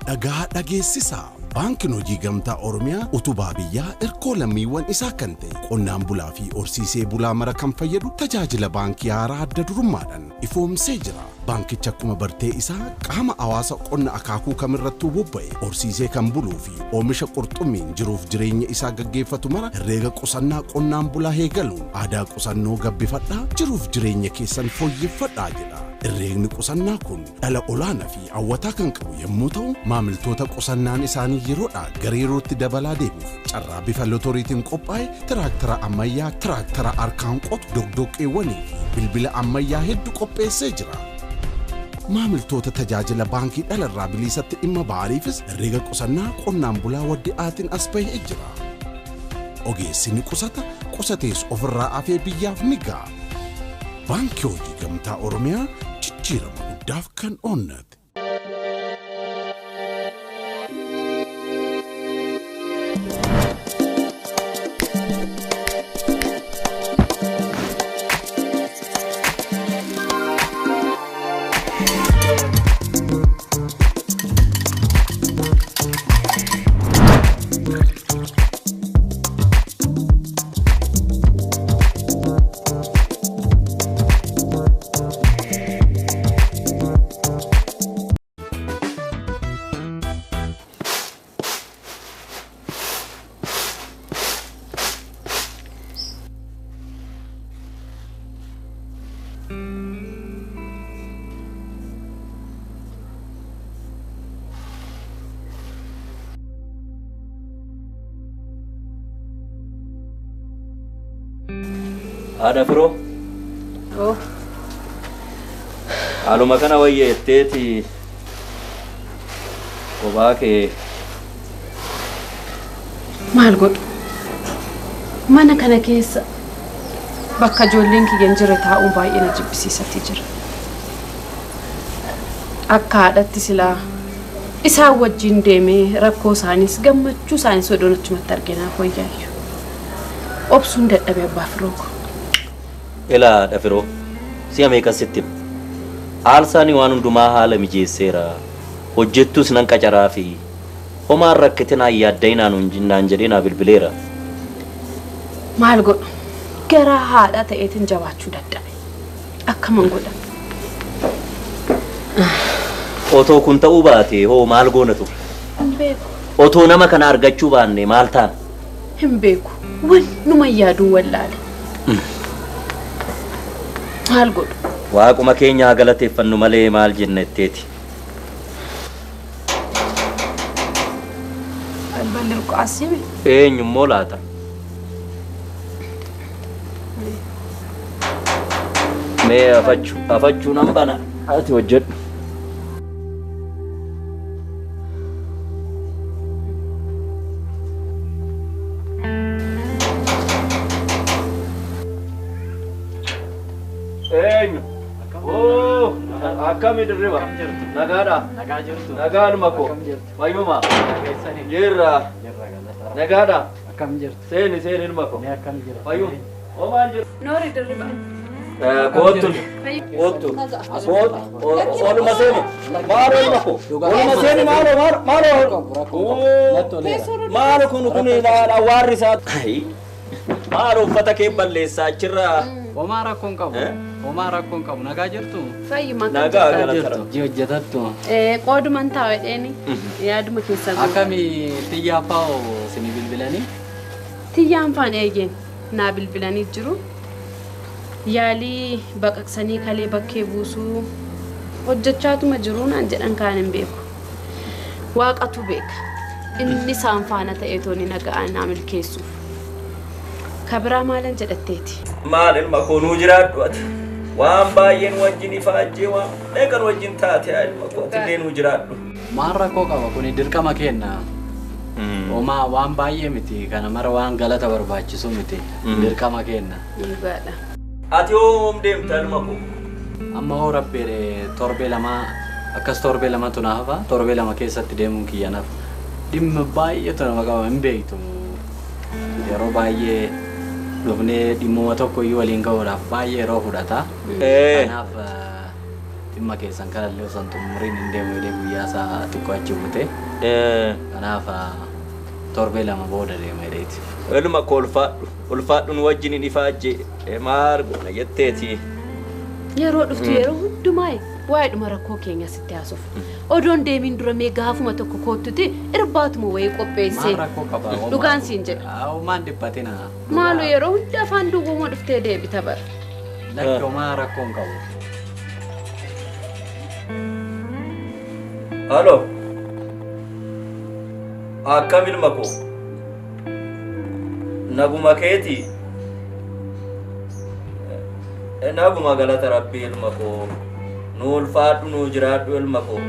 dhagaa dhageessisaa. Baankiin hojii gamtaa Oromiyaa utubaa biyyaa erkoo lammiiwwan isaa kan ta'e qonnaan bulaa fi horsiisee bulaa mara kan fayyadu tajaajila baankii haaraa adda durummaadhaan ifoomsee jira. Baankichi akkuma bartee isaa qaama hawaasa qonna akaakuu kamirrattuu bobba'e horsiisee kan buluu fi oomisha qurxummiin jiruuf jireenya isaa gaggeeffatu mara herreega qusannaa qonnaan bulaa eegaluun aadaa qusannoo gabbifadhaa jiruuf jireenya keessan fooyyeffadhaa jedha. Herreegni qusannaa kun dhala olaanaa fi hawwataa kan qabu yommuu ta'u maamiltoota qusannaan isaanii yeroodhaa gara yerootti dabalaa deemuuf carraa bifa lotoriitiin qophaa'e tiraaktara ammayyaa tiraaktara harkaan qotu dogdoqqeewwanii fi bilbila ammayyaa hedduu qopheessee jira. Maamiltoota tajaajila baankii dhalarraa biliisatti dhimma ba'aniifis herreega qusannaa qonnaan bulaa waddi'aatiin as bahee jira. Ogeessi ni qusata qusatees ofirraa afee biyyaaf ni ga'a. Baankii hojii gamtaa Oromiyaa jijjiirama guddaaf kan oonnate. Ada bro. Oh. Halo makana wayye teti. Obake. Maal godhu? Mana kana keessa bakka ijoolleen kiyyan jira taa'uun baay'ee na jibbisiisatti jira. Akka haadhatti silaa isaan wajjin deemee rakkoo isaaniis gammachuu isaaniis odoon achumatti arginaa fooyyaayu. Obsuun dadhabee abbaa firooko. Ela dafiro. Siya meeqa sittim. Aalsaanii waan hundumaa haala mijeesseera. Hojjettus nan qacaraa fi homaan rakkitinaa yaaddaynaan naan jedhee naa bilbileera. Maal godhu? Garaa haadha ta'eetiin jabaachuu dadhabe. Akkaman godha? Otoo kun ta'uu baate hoo maal goona ture? Hin beeku. Otoo nama kana argachuu baanne maal taana? Hin beeku. Wannuma yaaduu wallaale. Maal godhu? Waaquma keenya galateeffannu malee maal jennetteeti. Balballi ruqaasime. Eenyummoo laata? Mee afachuu nan bana ati hojjedhu. Akkami dirriba? Nagaadha? Nagaa jirtu. Nagaadhuma koo. Fayyuma? Jirra. Nagaadha? Akkam jirtu? Seeni ilma koo. Akkam jira? Fayyuma? Homaan jiru. Noori dirriba. Kootu. Kootu. Ooluma seeni. Maaloo ilma koo. Ooluma seeni maaloo. Maaloo kun waarri isaa. Maaloo uffata kee balleessaa achirraa. Homaa rakkoon qabu. Homaa rakkoon qabu. Nagaa jirtu? Fayyuma. Nagaa galata. Hojjetattu. Qooduman taa'e dheeni yaaduma keessa guutuu. Akkami xiyyaa fa'oo isinii bilbilanii? Tiyyaan faan eegeen naa bilbilanii jiru. Yaalii baqaqsanii kalee bakkee buusuu hojjechaatuma jiru naan jedhan kaan hin beeku. Waaqatu beeka. Inni isaan faana ta'ee tooni naga'aan naa milkeessuuf. Kabiraa maalan jedhatteeti? Maal ilma koo nuu jiraadhu ati. Waan baay'een wajjin ifaajjee waan meeqan wajjin taate ilma koo atillee nuu jiraadhu. Maal rakkoo qaba kuni dirqama kenna. Homaa waan baay'ee miti kana mara waan galata barbaachisu miti dirqama kenna. Dhugaadha. Ati hoom deemta ilma koo? Amma hoo rabbeere torbee lama akkas torbee lama tunaafa torbee lama keessatti deemuun kiyyanaaf dhimma baay'eetu nama qaba hin beektu. Yeroo baay'ee dhufnee dhimmoota tokko iyyuu waliin ga'uudhaaf baay'ee yeroo fudhata. Kanaaf dhimma keessan kanallee osoo hin xumuriin hin deemu jedhee guyyaa isaa xiqqoo achi bute. Kanaaf torbee lama booda deema jedheeti. Elma ko ulfaadhuun wajjin hin ifaajje maal goona jetteeti. Yeroo dhuftu yeroo hundumaa waa'ee dhuma rakkoo keenya sitti haasuuf. Odoon deemiin dura mee gaafuma tokko koottuti irbaatuma wayii qopheessee. Maal rakkoo qaba? Dhugaan siin jedha. Maan dhiphatina. Maalu yeroo hunda afaan duwwuma dhuftee deebita bara. Lakkoo maa rakkoon qabu. Halo. Akkam ilma koo. Naguma keeti. Naguma galata Rabbii ilma koo. Nu ulfaadhu nu jiraadhu ilma koo.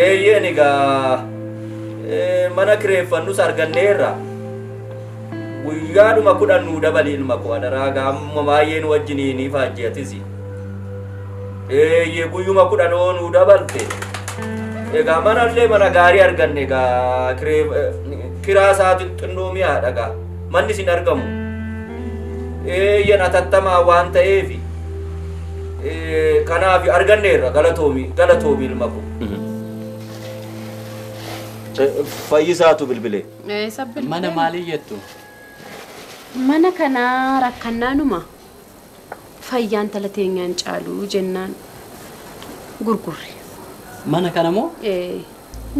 Eeyyeen egaa mana kireeffannus arganneerra. Guyyaadhuma 10 nu dabali ilma koo adaraa gaamma baay'ee nu wajjiniin ifaajjeetis. Eeyyee guyyuma 10 nu dabalte. Egaa manallee mana gaarii arganne egaa kiraa isaati xinnoo mi'aadha egaa manni isin argamu. Eeyyeen atattamaa waan ta'eefi. Kanaaf arganneerra galatoomi ilma koo. Fayyisaatu bilbilee. Mana maalii jettu? Mana kanaa rakkannaanuma fayyaan tala teenyaan caaluu jennaan gurgurre. Mana kana moo?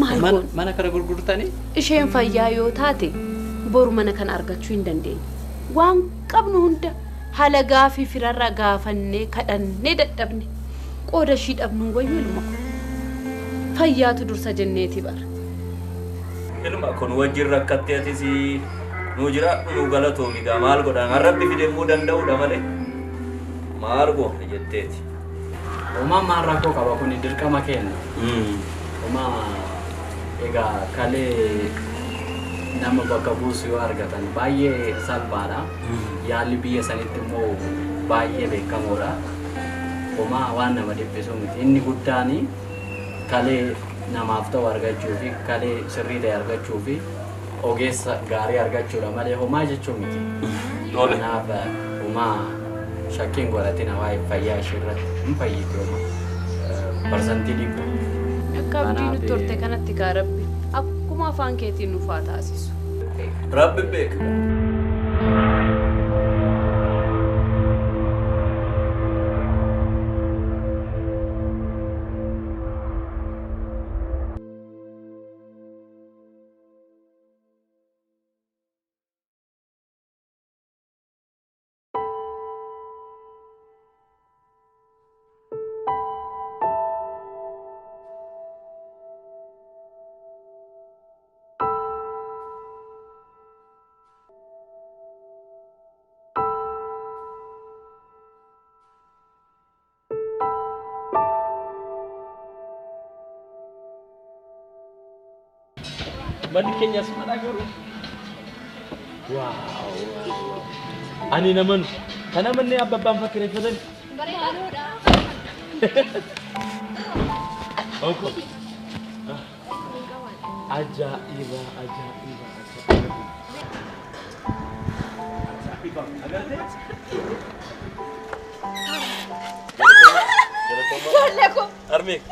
Maal goon? Mana kana gurgurtanii? Isheen fayyaa yoo taate boru mana kana argachuu hin dandeenye. Waan qabnu hunda haala gaafii firarraa gaafannee kadhannee dadhabne qooda ishii dhabnu wayyu ilma koo. Fayyaatu dursa jenneeti bara. Ilma kun wajjin rakkatteetis nu jiraadhu nu galatoomi gaa maal godhan Rabbi fidemuu danda'udha malee maal goona jetteeti. Uumaan maan rakkoo qaba kun dirqama kenna. Uumaa egaa kalee nama bakka buusu yoo argatan baay'ee salphaadha. Yaalli biyya sanitti immoo baay'ee beekamoodha. Uumaa waan nama dhiphisu miti. Inni guddaan kalee namaaf ta'u argachuu fi kalee sirrii ta'e argachuu fi ogeessa gaarii argachuudha malee homaa jechuun miti. Kanaaf uumaa shakkiin godhatina waa'ee fayyaa ishee irratti hin fayyitu uumaa parsantii 100. Akka abdii nutti horte kanatti gaa Rabbi akkuma afaan keetiin nuuf haa taasisu. Rabbi beeka. Mandi keenya asuma garuu. Waaw. Ani naman kana manne abbaan fakkireeffatan. Bareedaadha. Oko. Ajaiba. Agarte? Joleko. Armik.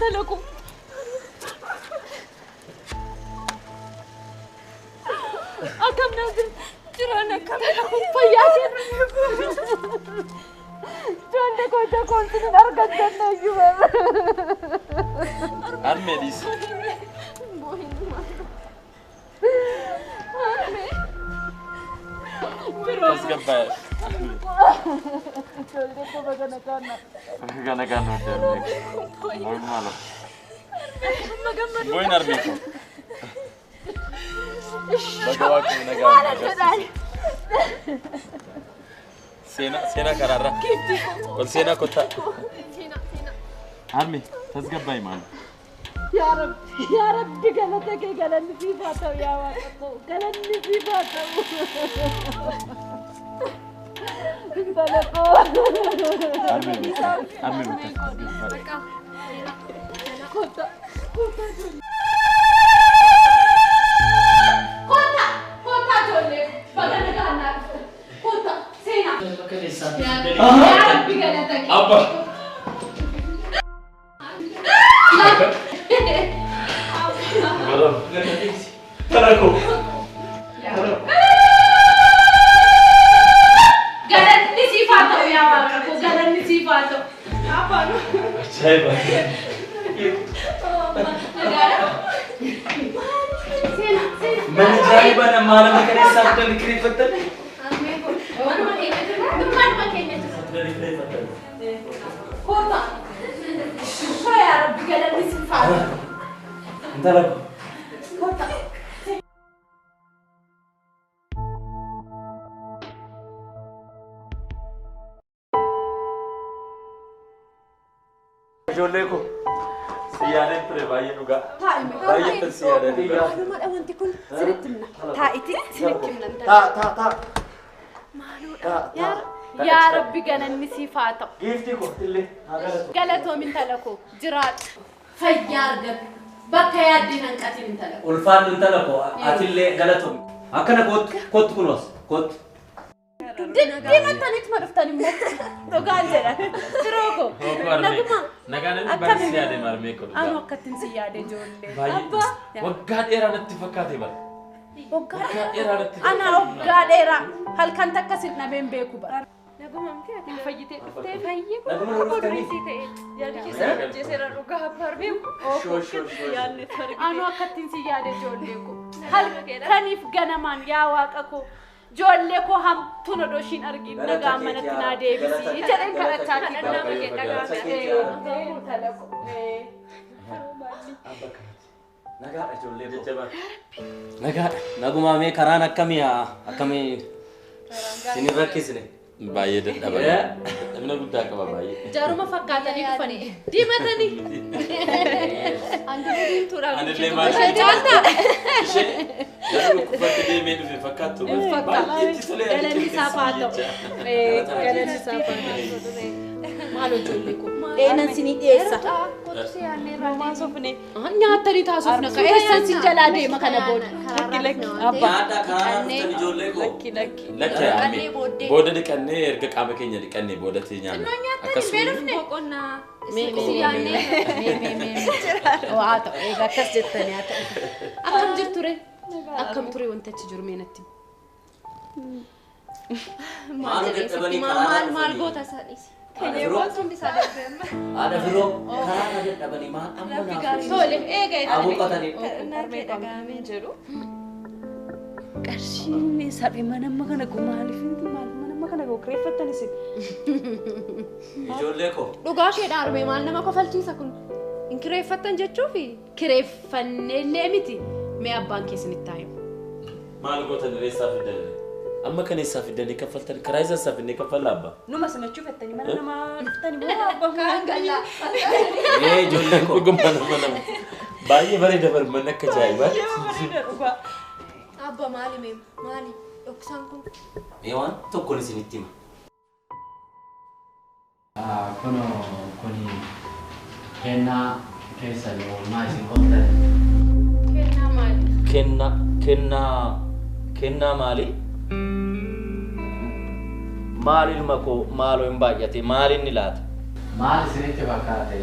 Dalaku. Akam nazir jirana kam fayyaate. Jonde ko sini argattan nayu. Armedis. Terus gambar. Jolde ko bagana-gana. Bagana-gana udah. Normal. Boy Narmiko. Bagawa ko nagana. Sena karara. Wal sena kota. Armi, tasgabbay man. Ya Rabbi galata ke galan fi fata ya waqtu. Galan fi fata. Dalaku. Armi. Kota. Galanni si fatto yaa waaqa ko galanni si fatto. Afaanu. Ajaa'iba. Mana ajaa'iba namaa nama kana sabdan kireeffatan. Manuma keenyatti. Kota. Yaa Rabbi galanni si fatto. Intala ko. Kota. Ijoollee ko siyaadeen ture baay'ee dhugaa. Baay'ee kan siyaadeen dhugaa. Maalummaa wanti kun sirriitti himna. Taa'iti sirriitti himna. Taa. Yaa Rabbi galanni siif haa ta'u. Giiftii ko illee haa galatu. Galatoomi intala koo jiraadhu. Fayyaa argatu. Bakka yaaddiin hanqatiin intala koo. Ulfaan intala ko atillee galatoom. Akkana kottu kunoos kottu. Deemataniitu ma dhuftanii immoo dhugaan jedhan. Firoo koo. Naguma. Nagaan inni baay'ee siyaadee marmee ko dhugaa. Anu akkattiin si yaade ijoollee. Baay'ee waggaa dheeraa natti fakkaate bara. Waggaa dheeraa. Ana waggaa dheeraa halkan takka sin dhabeen beeku bara. Naguma miti ati fayyitee dhuftee fayyee booddeesii ta'e yaadni keessa hojjeseera dhugaa barbee anu akkattiin si yaade ijoollee koo halkaniif ganamaan yaa waaqa koo ijoollee koo hamtuun odoo ishiin argin nagaa manatti naa deebisii jedheen kadhachaatii Nagaadha ijoollee jajjabaa. Nagaadha. Nagumaa mee karaan akkamii isin rakkisne. Baay'ee dadhabaa. Namni guddaa qaba baay'ee. Jaaruma fakkaatanii dhufanii diimatanii. Andileen turaa. Anillee baay'ee caalta. Namni kubbatti deemee dhufe fakkaattu. Baay'ee itti tolee. Galanni isaaf haa ta'u. Galanni isaaf haa ta'u. Maal ijoollee koo. Eenan sinii dhiyeessa. Nyaatanii taasifna ka eessan si jalaa deema kana booda. Lakki. Nyaata karaa dhuftan ijoollee koo. Lakki amee. Booda dhiqannee erga qaama keenya dhiqannee boodatti nyaanna. Akkasuma. Waa ta'u egaa akkas jettanii haa ta'u. Akkam jirtu ree? Akkam ture wanti achi jiru meenatti? Maal goota isaaniis? Ada firoo karaa dadhabanii maal amma naaf Tole eega abuuqatanii Qarshiin saphee manamma kana maaliif manamma kana kireeffatan isin? ijoollee koo dhugaa isheedhaan armee maal nama kofalchiisa kun hin kireeffattan jechuufi kireeffannellee miti mee abbaan keessanitti taa'imu. Maal gootan reessaa fidanii? Amma kan eessaa fidanii kaffaltan karaa isaa saafnee kaffalla abba. Numa simachuu fettanii mana namaa dhuftanii moo abba kaan gallaa? ijoollee koo Dhuguma nama. Baay'ee bareeda barman akka ajaa'iba. Bareeda dhugaa. Abba maali mee maali dhoksaan kun? mee waan tokkoon isinitti hima. Kuni kennaa keessan oolmaa isin qottan. Kennaa maali? Kennaa maali? Maal ilma koo maaloo hin baay'ate maal inni laata? Maal isinitti fakkaate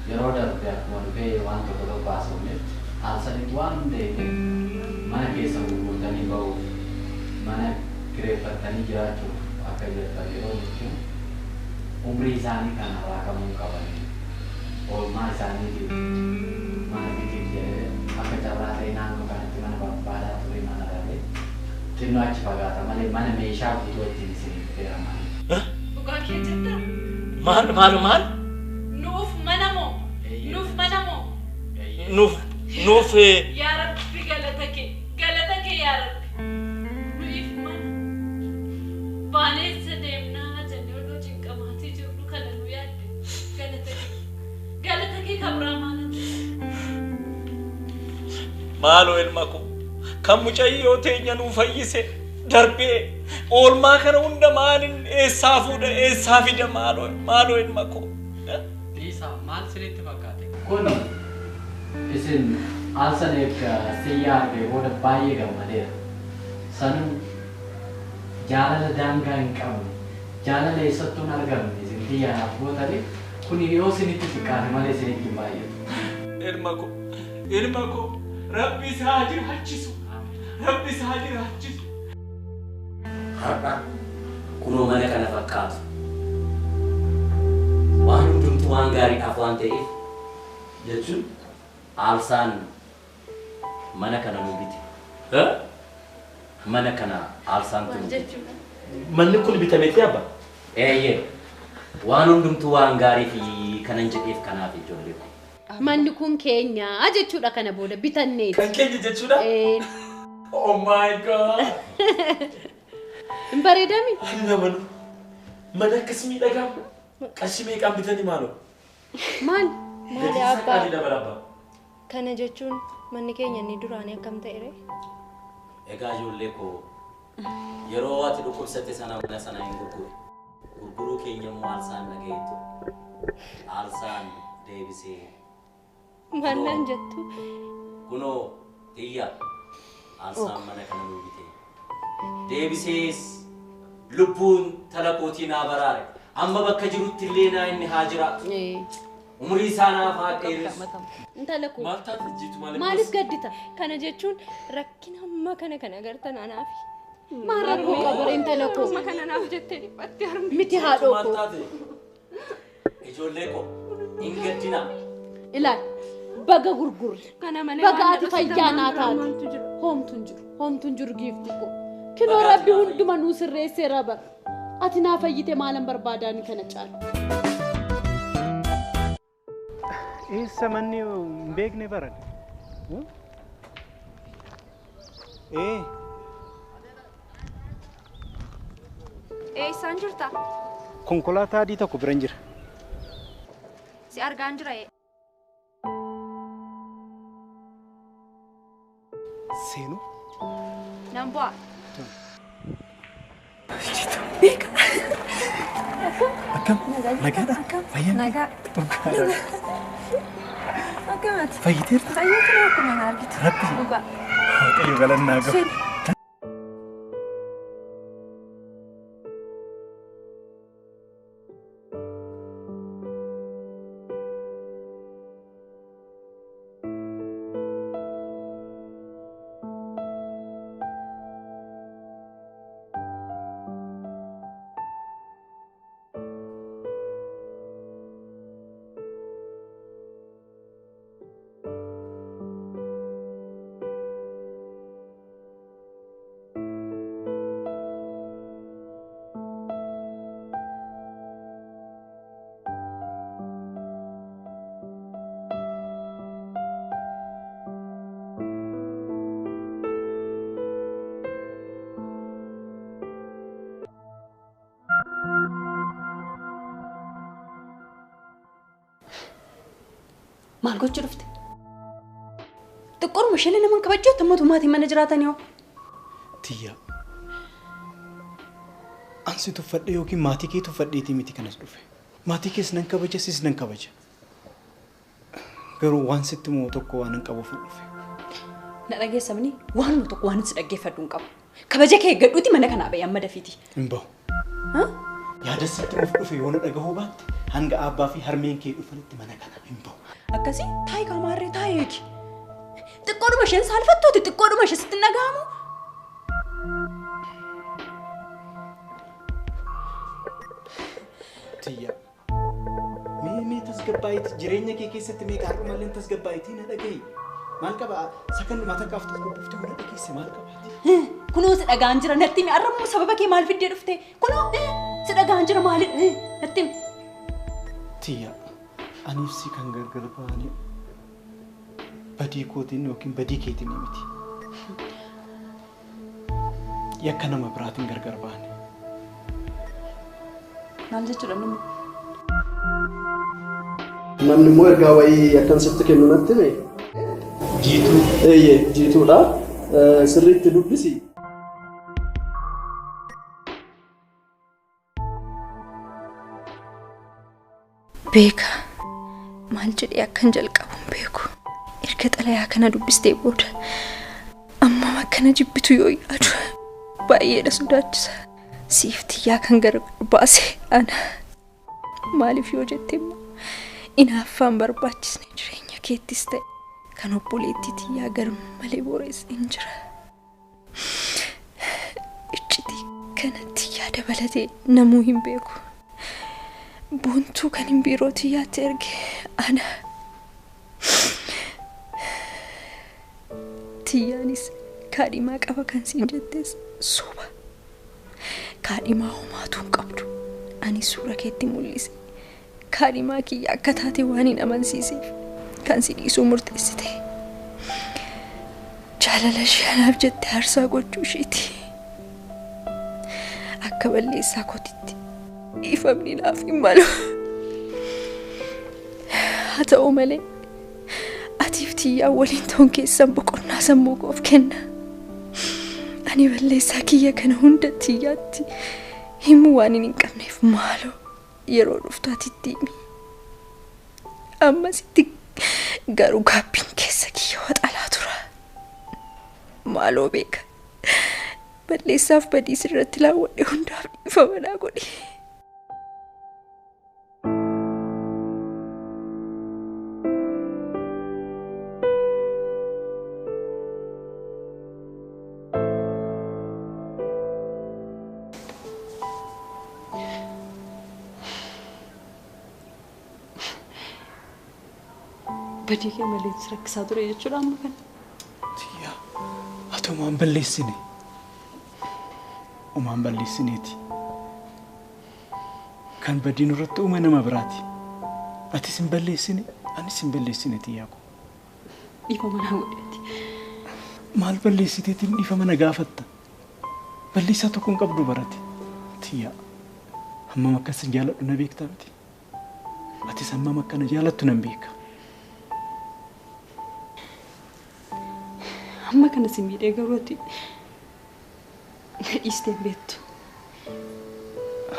yeroo darbe akkuma dhufee waan tokko tokko haasofneef haasanitti waan hundeefe mana keessa gurgurtanii ba'u mana kireeffattanii jiraachuuf akka jettan yeroo jechuun umrii isaanii kana raakamuu qabanii oolmaa isaaniitiif mana bitiif jedhee akka carraa ta'e naannoo kanatti mana barbaadaa ture mana dhalee xinnoo achi fagaata malee mana meeshaa guutuu ittiin isiniif fe'amanii. Dhugaa kee jettaa? Maal? Nuuf mana moo? Nuuf Yaa Rabbi galata kee yaa Rabbi. Nuuf mana. Baaleessa deemnaa jennee odoo cinqamaatii jirru kana nu yaadde galata kee kabraa maalati? maaloo ilma koo kan mucayyoo teenya nuu fayyise darbee oolmaa kana hunda maalin eessaa fuudha eessaa fida maaloo ilma koo. Isa maal sinitti fakkaate? Kun isin alsan eega siyyaa argee booda baay'ee gammadeera. Sanuu jaalala daangaa hin qabne jaalala eessattuu hin argamne isin xiyyaanaaf gootaniif Kuni yoo sinitti xiqqaate malee sinitti hin baay'atu. Ilma ko Rabbi isaa jiraachisu. Rabbi isaa jiraachisu. Har'a kunoo mana kana fakkaatu. Waan hundumtuu waan gaariidhaaf waan ta'eef jechuun aalsaan mana kana nuu biti. Mana kana aalsaan kun manni kun bitameetii abba? Eeyyee. Waan hundumtuu waan gaarii fi kanan jedheef kanaaf ijoollee ko. Manni kun keenya jechuudha kana booda bitannee. Kan keenya jechuudha? Oh my God! Hin bareedami? Ani namanu mana akkas miidhagaa qarshii meeqaan bitanii maaloo? Maali abbaa? Kana jechuun manni keenya inni duraanii akkam ta'e? Egaa ijoollee koo yeroo ati dhukkubsatte sana mana sana hin gurguru. Gurguruu keenya immoo aalsaan dhagayeetu. Aalsaan deebisee. Maallaan jettu? Kunoo xiyya aalsaan mana kana nuu bitee. Deebisees lubbuun tala kootii naa baraare. Amma bakka jirutti illee naa inni haa jiraatu. Umurii isaa naaf haa dheeressu. Intala koo. Maal taate jitu maaliif? Maalis gaddita? Kana jechuun rakkina amma kana agartan anaafi. Maal rakkoo qabare intala koo? Amma kana naaf jettee dhiphatti harmi. Miti haadhoo Maal koo. taate? Ijoollee koo hin gaddinaa. Ilaal baga gurgurri. Kana malee Baga ati fayyaa naa taate. Homtuun jiru giifti koo. Kinoo Rabbi hunduma nuu sirreessee raba. Ati naa fayyite maalan barbaadaan kana caalu. Isa manni hin beekne baran. Eessaan jirta? Konkolaataa adii tokko biran jira. Si argaan jira. Seenu? Nan bu'a. Akkam? Nagaadha? Fayyaa? Nagaa. Akkamitti? Fayyiteerta? Fayyatu akkuma na argitu. Rabbi. Dhugaa. Waaqayyo galannaa gahu. Maal gochuu dhufte? Xiqqooruma isheen nama kabajjoo tammatu maatii mana jiraatan yoo. Tiyya. Ansi tuffadhe yookiin maatii kee tuffadheetii miti kanas dhufe. Maatii kees nan kabaja sis nan kabaja. Garuu waan sitti moo tokko waan hin qabuuf dhufe. Na dhageessamni waan tokko waan si dhaggeeffadhu hin qabu. Kabaja kee eeggadhuuti mana kanaa ba'i amma dafiiti. Hin bahu. Yaada sitti of dhufe yoo na dhagahuu baatte hanga abbaa fi harmeen kee dhufanitti mana kana hin bahu. Akkasii taa'ii qaamaarree taa'eeki. Xiqqoodhuma isheen saalfattuuti xiqqoodhuma ishee sitti nagaamu. Tiyya. Mee tasgabbaayiiti jireenya kee keessatti mee gaaruu malleen tasgabbaayiitii na dhagahi. Maal qaba sakan mata kaaftu gurgurtuu na dhageesse maal qabaati? Kunoo si dhagaan jira natti mi arramu sababa kee maal fiddee dhufte? Kunoo si dhagaan jira maali natti mi? Tiyya. Aniif si kan gargar ba'anii badii kootiin yookiin badii keetiin miti. Yakka nama biraatiin gargar ba'anii. Maal jechuudha namni? Namni immoo ergaa wayii akkan sitti kennu natti mee? Jiituu. Eeyyee jiituudha. Sirriitti dubbisi. Beeka. Maal jedhee akkan jalqabu hin beeku. Erga xalayaa kana dubbistee booda amma akkana jibbitu yoo yaadu baay'eedha sodaachisa. Siif tiyyaa kan gargar baase ana. Maaliif yoo jette immoo Inaaffaan barbaachisne jireenya keettis ta'e kan obboleettii tiyyaa garuu malee borees hin jira. Iccitii kanatti yaada balatee namuu hin beeku. Boontuu kan hin biiroo tiyyaatti erge ana. Tiyyaanis kaadhimaa qaba kan siin jettees soba. Kaadhimaa homaatu hin qabdu. Ani suura keetti mul'ise. Kaadhimaa kiyya akka taate waan hin amansiiseef kan si dhiisuu murteessite. Jaalala ishee anaaf jettee aarsaa gochuu isheeti. Akka balleessaa kootitti dhiifamni naaf hin malu. Haa ta'u malee atiif tiyyaan waliin ta'uun keessan boqonnaa sammuu koof kenna. Ani balleessaa kiyya kana hunda tiyyaatti himuu waan hin qabneef maaloo yeroo dhuftu atitti himi. Ammasitti garuu gaabbiin keessa kiyya waxalaa tura. Maaloo beeka. Balleessaaf badiis irratti laawwadhe hundaaf dhiifama naa godhi. Badii kee malee rakkisaa ture jechuudha amma kana. Tiyyaa ati umaan balleessine. Umaan balleessineeti. Kan badiin irratti uume nama biraati. Atis hin balleessine, anis hin balleessine tiyyaa koo. Dhiifama naa godheeti. Maal balleessiteetiin dhiifama na gaafatta? Balleessaa tokko hin qabdu barate. Tiyyaa hammam akkas jaaladhu na beektaa miti. Atis hammam akkana jaalattu nan beeka. Amma kana si miidhee garuu ati dhiistee hin beektu.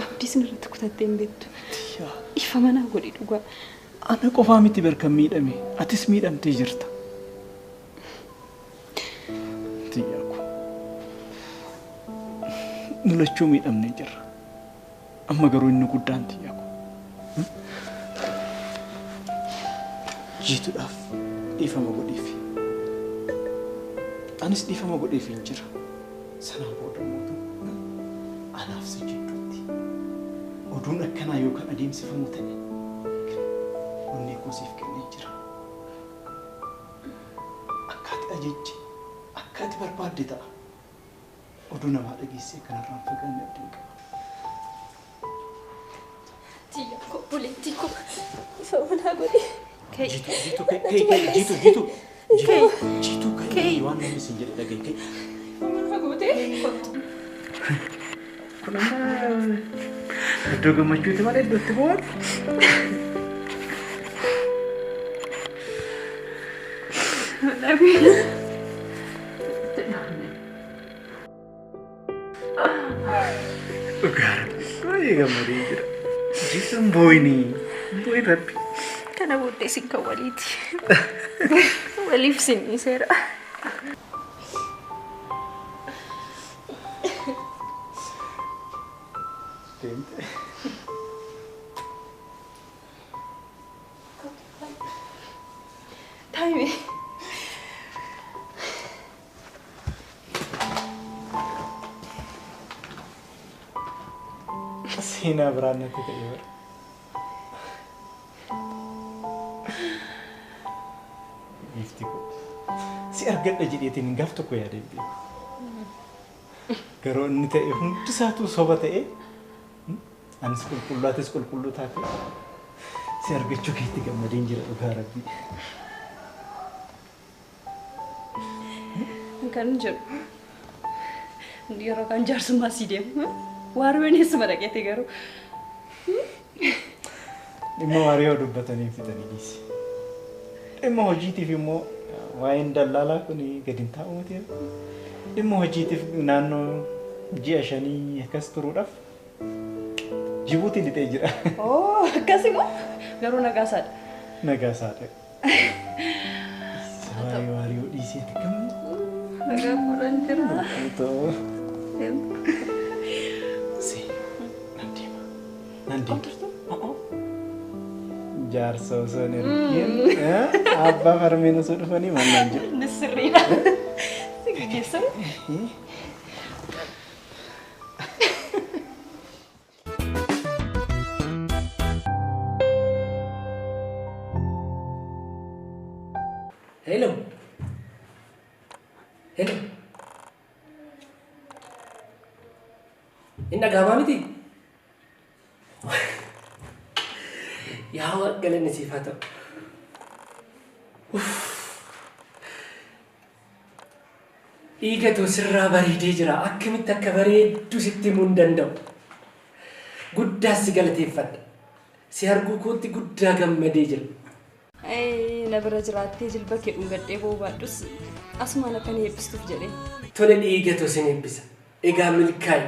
Abdii sin irratti kutattee hin beektu. Dhiifama naa godhi dhugaa. Ana qofaa miti barkan miidhame. Atis miidhamtee jirta. Tiyyaa ko. Nu lachuu miidhamnee jirra. Amma garuu inni guddaan tiyyaa ko. Jiituudhaaf dhiifama godhiifi. Anis dhiifama godheefi hin jira. Sanaan booda mootu anaaf si jidduutti. Oduun akkanaa yookaan adeemsifamu ta'e onnee koo siif kennee jira. Akka ati ajajje, akka ati barbaadde ta'a. Oduu namaa dhageessee kanarraan fagaanne abdiin qaba. Tiyyaa koo buleettii koo dhiifama naa godhi. Jiitu kai waan namni sin jedhe dhagaye kai. Maal fagootee? Kun iddoo gammachuuti malee iddootti boon. Dhugaara baay'ee gammadee jira. Jiisan booyni booyi rabbi. Kana booddee sin kan waliiti. Waliif sin dhiiseera. Taime. Seenaa biraan natti ta'e bara. Gifti ko. Si argadha jedheetiin gaaf tokko yaadee beeku. Garuu inni ta'e hundisaatu soba ta'e anis qulqulluu atis qulqulluu taate si argachuu keetti gammadeen jira dhugaa rabbii. Kan jedhu yeroo kan jaarsummaa si deemu waarween eessuma dhaqeete garuu. Dhimma waarii yoo dubbatanii fitanii dhiisi. Dhimma hojiitiif immoo waa'een dallaalaa kun gadi hin taa'u miti. Dhimma hojiitiif naannoo ji'a 5 akkas turuudhaaf Jibuutiin dhixee jira. Oh, akkasii moo garuu nagaasaadha. Nagaasaadha. Waarii yoo dhiiseeti gammadu. Nagaa fuudhan jira. Otoo. Si nan deema. jaarsa osoo hin ergiin abbaa farmeen osoo dhufanii maal naan jedhu. Nisirriidha. Si gaggeessan. Hello. Hello. Inna gama miti. Yaa galanni siif haa ta'u. Dhiigatu sirraa bareedee jira. Akkamitti akka bareeddu sitti himuu hin danda'u. Guddaas si galateeffadha. Si arguu kootti guddaa gammadee jira. Na bira jiraattee jilba kee dhungadhee boobaadhus asumaan akka ni eebbistuuf jedhee. Tole dhiigatu sin eebbisa. Egaa milkaa'i.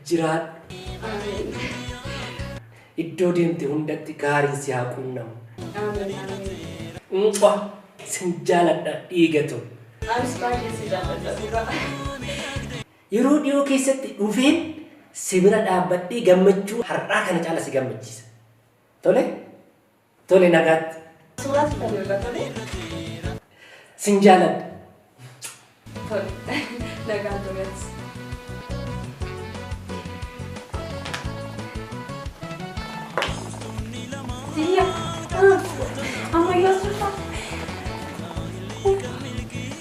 Jiraadhu. Iddoo deemte hundatti gaariin si haa qunnamu. Sin jaaladha dhiigatu. Anis baay'ee si jaaladha. Yeroo dhiyoo keessatti dhufeen si bira dhaabbadhee gammachuu har'aa kana caala si gammachiisa. Tole? Tole nagaatti. Suuraa si kan irra tole? Sin jaaladha. Tole. Nagaan toletti. Tia, ammayyaa sulfa.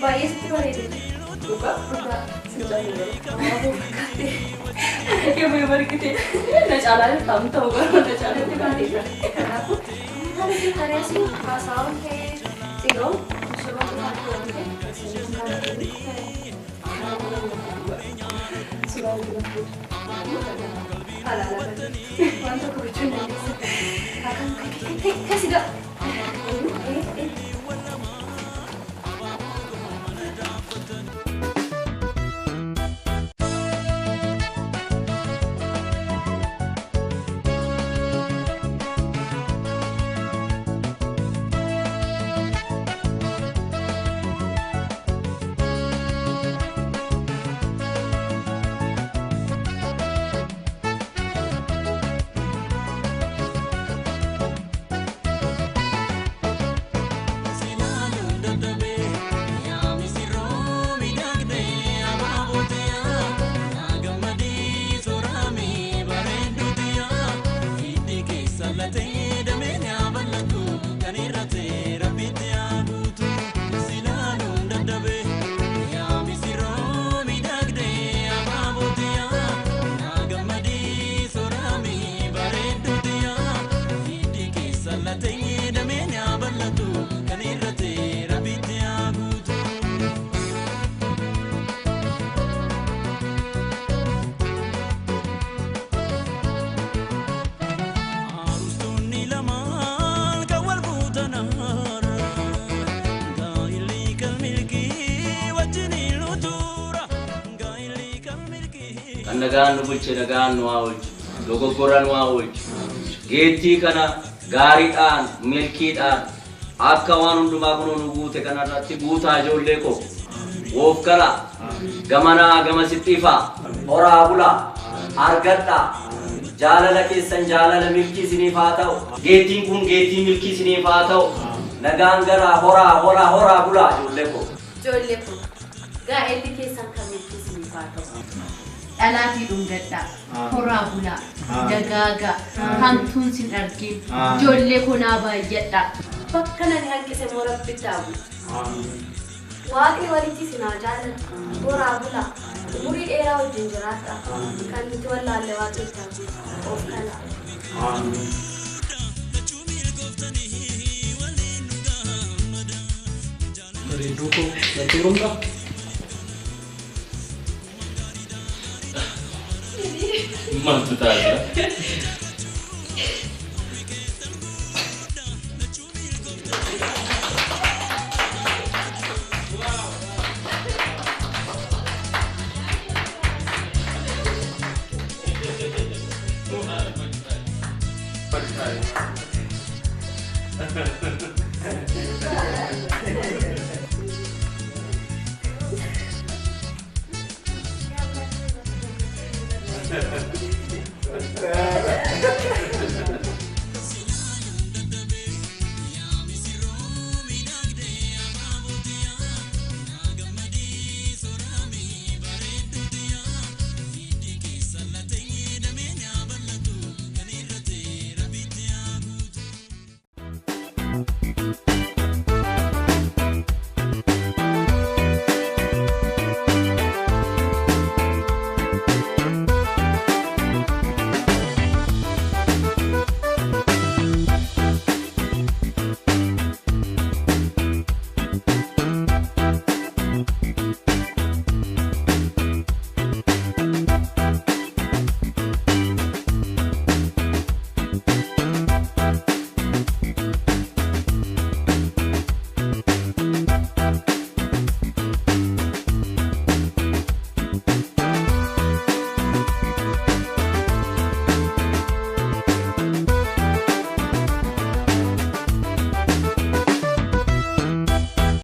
Baay'ee sitti bareede. Dhugaa? Dhugaa. Si jaalladha. Aboo fakkaate. Eeyyamee barkite. Na caalaa ta'u ta'u garuu na caalatti bareeda. Kanaafuu haala jireenya haasaawwan ta'ee xiroo suuraa dhugaa ta'e suuraa nagaan nu bulche nagaan nu haa oolchu dogoggora nu haa oolchu geettii kana gaariidhaan milkiidhaan akka waan hundumaa kunoo nu guute kanarratti guutaa ijoollee koo woof gala gamanaa gamasitti ifaa horaa bulaa argadhaa jaalala keessan jaalala milkii isiniif haa ta'u geettiin kun geettii milkii isiniif haa ta'u nagaan garaa horaa bulaa ijoollee koo. Ijoollee koo gaa'elli keessan kan milkii isiniif haa ta'u. Dhalaatii dhungadhaa, horaa bulaa, dagaagaa, hamtuun sin argin, ijoollee kunaa baay'adhaa. Bakka nani hanqise moo rabbi taabu. Waaqni walitti sinaa jaalladha, horaa bulaa, umurii dheeraa wajjin jiraadha. Kan nuti wallaalle waaqni taabu of kana. Bareedduu koo natti rumdaa? Maaltu taasisa?